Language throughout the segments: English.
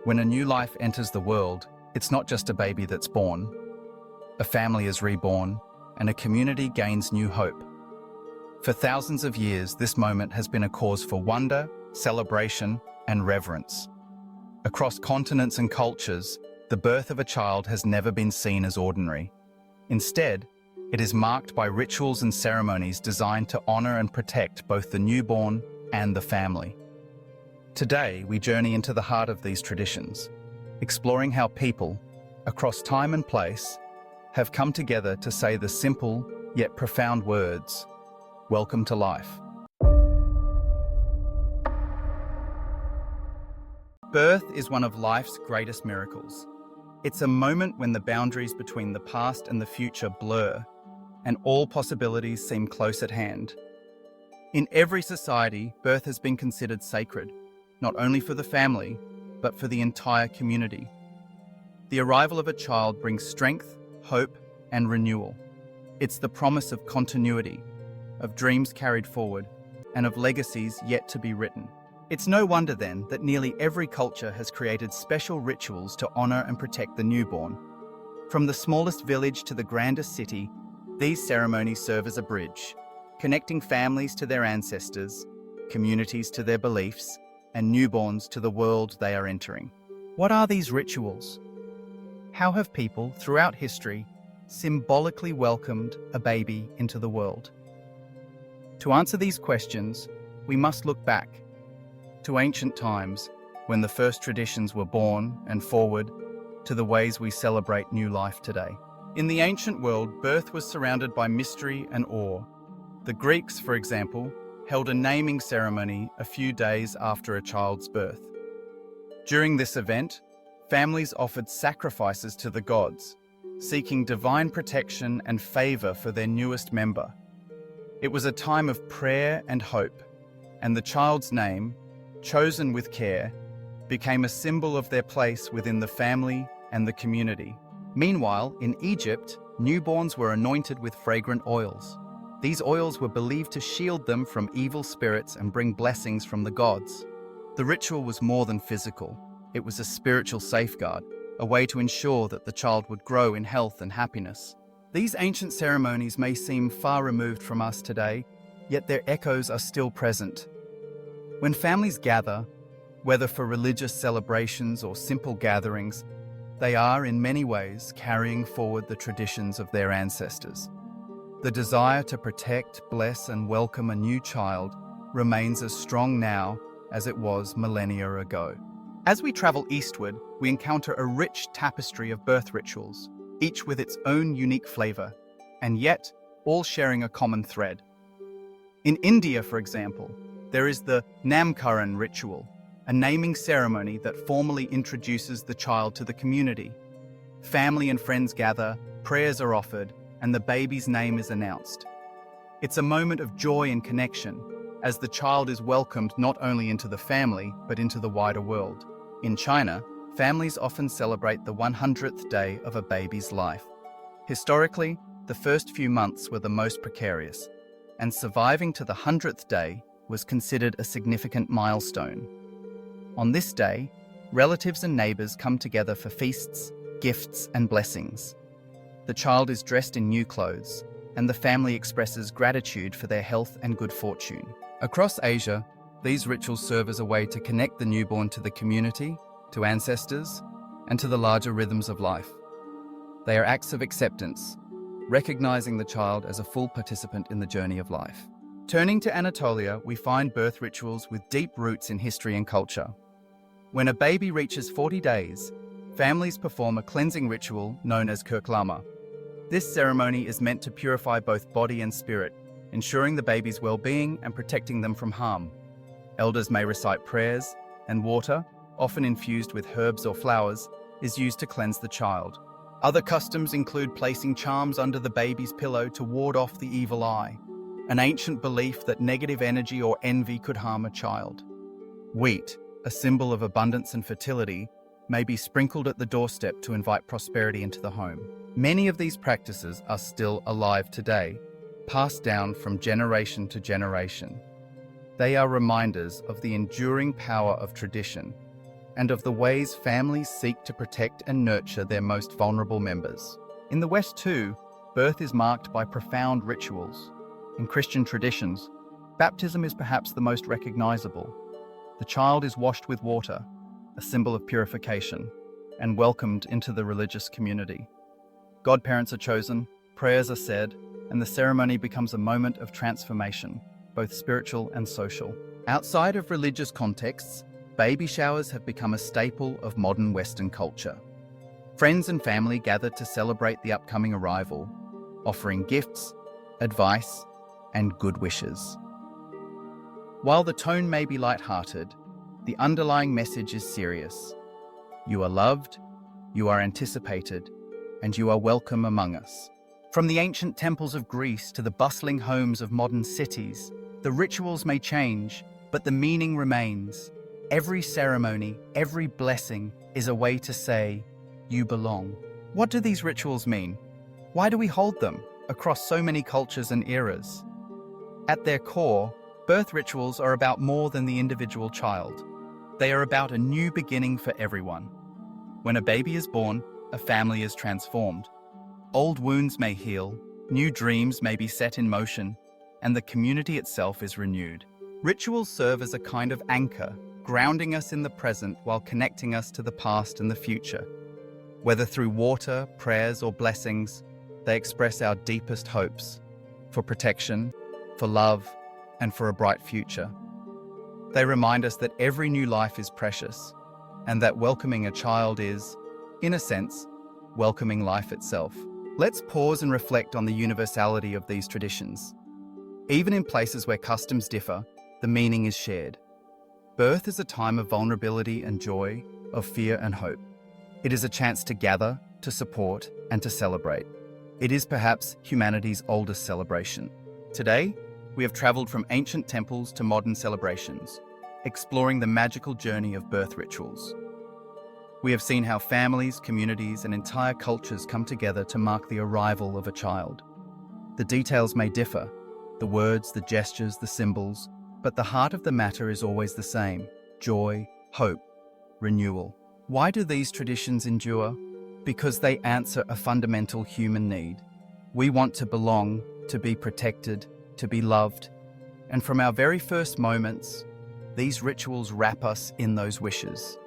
When a new life enters the world, it's not just a baby that's born. A family is reborn, and a community gains new hope. For thousands of years, this moment has been a cause for wonder, celebration, and reverence. Across continents and cultures, the birth of a child has never been seen as ordinary. Instead, it is marked by rituals and ceremonies designed to honor and protect both the newborn and the family. Today, we journey into the heart of these traditions, exploring how people, across time and place, have come together to say the simple yet profound words, "Welcome to life." Birth is one of life's greatest miracles. It's a moment when the boundaries between the past and the future blur, and all possibilities seem close at hand. In every society, birth has been considered sacred, not only for the family, but for the entire community. The arrival of a child brings strength, hope, and renewal. It's the promise of continuity, of dreams carried forward, and of legacies yet to be written. It's no wonder then that nearly every culture has created special rituals to honor and protect the newborn. From the smallest village to the grandest city, these ceremonies serve as a bridge, connecting families to their ancestors, communities to their beliefs, and newborns to the world they are entering. What are these rituals? How have people throughout history symbolically welcomed a baby into the world? To answer these questions, we must look back to ancient times when the first traditions were born and forward to the ways we celebrate new life today. In the ancient world, birth was surrounded by mystery and awe. The Greeks, for example, held a naming ceremony a few days after a child's birth. During this event, families offered sacrifices to the gods, seeking divine protection and favor for their newest member. It was a time of prayer and hope, and the child's name, chosen with care, became a symbol of their place within the family and the community. Meanwhile, in Egypt, newborns were anointed with fragrant oils. These oils were believed to shield them from evil spirits and bring blessings from the gods. The ritual was more than physical. It was a spiritual safeguard, a way to ensure that the child would grow in health and happiness. These ancient ceremonies may seem far removed from us today, yet their echoes are still present. When families gather, whether for religious celebrations or simple gatherings, they are in many ways carrying forward the traditions of their ancestors. The desire to protect, bless, and welcome a new child remains as strong now as it was millennia ago. As we travel eastward, we encounter a rich tapestry of birth rituals, each with its own unique flavor, and yet all sharing a common thread. In India, for example, there is the Namkaran ritual, a naming ceremony that formally introduces the child to the community. Family and friends gather, prayers are offered, and the baby's name is announced. It's a moment of joy and connection, as the child is welcomed not only into the family, but into the wider world. In China, families often celebrate the 100th day of a baby's life. Historically, the first few months were the most precarious, and surviving to the 100th day was considered a significant milestone. On this day, relatives and neighbors come together for feasts, gifts, and blessings. The child is dressed in new clothes, and the family expresses gratitude for their health and good fortune. Across Asia, these rituals serve as a way to connect the newborn to the community, to ancestors, and to the larger rhythms of life. They are acts of acceptance, recognizing the child as a full participant in the journey of life. Turning to Anatolia, we find birth rituals with deep roots in history and culture. When a baby reaches 40 days, families perform a cleansing ritual known as kurklama. This ceremony is meant to purify both body and spirit, ensuring the baby's well-being and protecting them from harm. Elders may recite prayers, and water, often infused with herbs or flowers, is used to cleanse the child. Other customs include placing charms under the baby's pillow to ward off the evil eye, an ancient belief that negative energy or envy could harm a child. Wheat, a symbol of abundance and fertility, may be sprinkled at the doorstep to invite prosperity into the home. Many of these practices are still alive today, passed down from generation to generation. They are reminders of the enduring power of tradition, and of the ways families seek to protect and nurture their most vulnerable members. In the West too, birth is marked by profound rituals. In Christian traditions, baptism is perhaps the most recognizable. The child is washed with water, a symbol of purification, and welcomed into the religious community. Godparents are chosen, prayers are said, and the ceremony becomes a moment of transformation, both spiritual and social. Outside of religious contexts, baby showers have become a staple of modern Western culture. Friends and family gather to celebrate the upcoming arrival, offering gifts, advice, and good wishes. While the tone may be light-hearted, the underlying message is serious. You are loved, you are anticipated, and you are welcome among us. From the ancient temples of Greece to the bustling homes of modern cities, the rituals may change, but the meaning remains. Every ceremony, every blessing is a way to say, you belong. What do these rituals mean? Why do we hold them across so many cultures and eras? At their core, birth rituals are about more than the individual child. They are about a new beginning for everyone. When a baby is born, a family is transformed. Old wounds may heal, new dreams may be set in motion, and the community itself is renewed. Rituals serve as a kind of anchor, grounding us in the present while connecting us to the past and the future. Whether through water, prayers, or blessings, they express our deepest hopes for protection, for love, and for a bright future. They remind us that every new life is precious, and that welcoming a child is, in a sense, welcoming life itself. Let's pause and reflect on the universality of these traditions. Even in places where customs differ, the meaning is shared. Birth is a time of vulnerability and joy, of fear and hope. It is a chance to gather, to support, and to celebrate. It is perhaps humanity's oldest celebration. Today, we have traveled from ancient temples to modern celebrations, exploring the magical journey of birth rituals. We have seen how families, communities, and entire cultures come together to mark the arrival of a child. The details may differ, the words, the gestures, the symbols, but the heart of the matter is always the same: joy, hope, renewal. Why do these traditions endure? Because they answer a fundamental human need. We want to belong, to be protected, to be loved. And from our very first moments, these rituals wrap us in those wishes.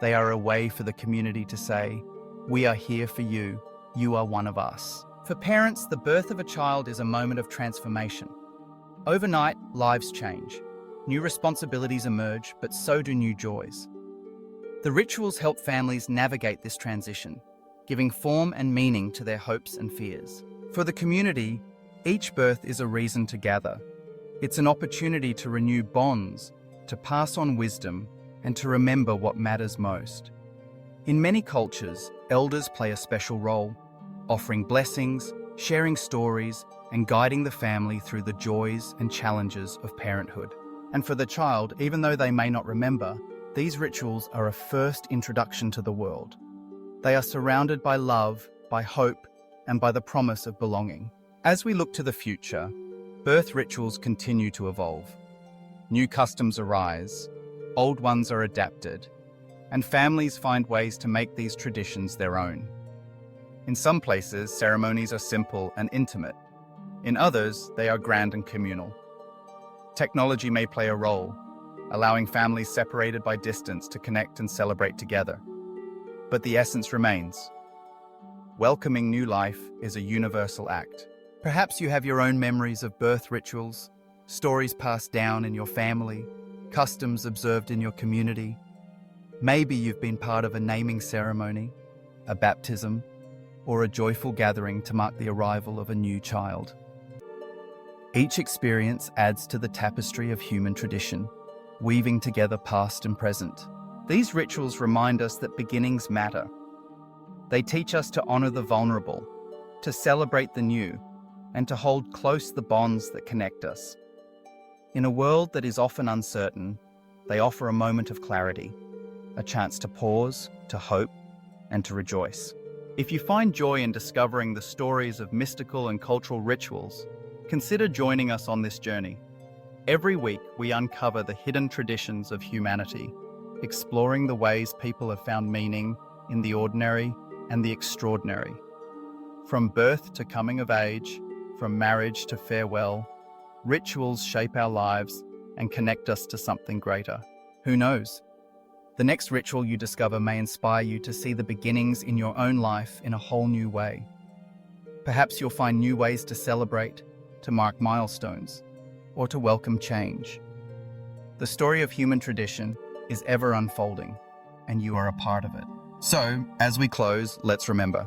They are a way for the community to say, we are here for you, you are one of us. For parents, the birth of a child is a moment of transformation. Overnight, lives change. New responsibilities emerge, but so do new joys. The rituals help families navigate this transition, giving form and meaning to their hopes and fears. For the community, each birth is a reason to gather. It's an opportunity to renew bonds, to pass on wisdom, and to remember what matters most. In many cultures, elders play a special role, offering blessings, sharing stories, and guiding the family through the joys and challenges of parenthood. And for the child, even though they may not remember, these rituals are a first introduction to the world. They are surrounded by love, by hope, and by the promise of belonging. As we look to the future, birth rituals continue to evolve. New customs arise, old ones are adapted, and families find ways to make these traditions their own. In some places, ceremonies are simple and intimate. In others, they are grand and communal. Technology may play a role, allowing families separated by distance to connect and celebrate together. But the essence remains. Welcoming new life is a universal act. Perhaps you have your own memories of birth rituals, stories passed down in your family, customs observed in your community. Maybe you've been part of a naming ceremony, a baptism, or a joyful gathering to mark the arrival of a new child. Each experience adds to the tapestry of human tradition, weaving together past and present. These rituals remind us that beginnings matter. They teach us to honor the vulnerable, to celebrate the new, and to hold close the bonds that connect us. In a world that is often uncertain, they offer a moment of clarity, a chance to pause, to hope, and to rejoice. If you find joy in discovering the stories of mystical and cultural rituals, consider joining us on this journey. Every week, we uncover the hidden traditions of humanity, exploring the ways people have found meaning in the ordinary and the extraordinary. From birth to coming of age, from marriage to farewell, rituals shape our lives and connect us to something greater. Who knows? The next ritual you discover may inspire you to see the beginnings in your own life in a whole new way. Perhaps you'll find new ways to celebrate, to mark milestones, or to welcome change. The story of human tradition is ever unfolding, and you are a part of it. So, as we close, let's remember,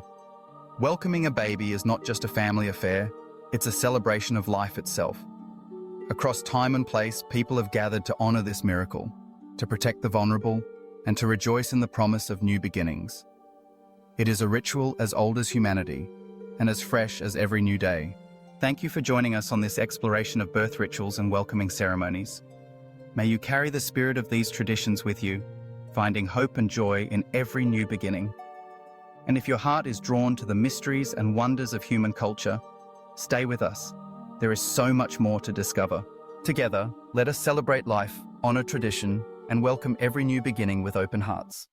welcoming a baby is not just a family affair, it's a celebration of life itself. Across time and place, people have gathered to honor this miracle, to protect the vulnerable, and to rejoice in the promise of new beginnings. It is a ritual as old as humanity, and as fresh as every new day. Thank you for joining us on this exploration of birth rituals and welcoming ceremonies. May you carry the spirit of these traditions with you, finding hope and joy in every new beginning. And if your heart is drawn to the mysteries and wonders of human culture, stay with us. There is so much more to discover. Together, let us celebrate life, honor tradition, and welcome every new beginning with open hearts.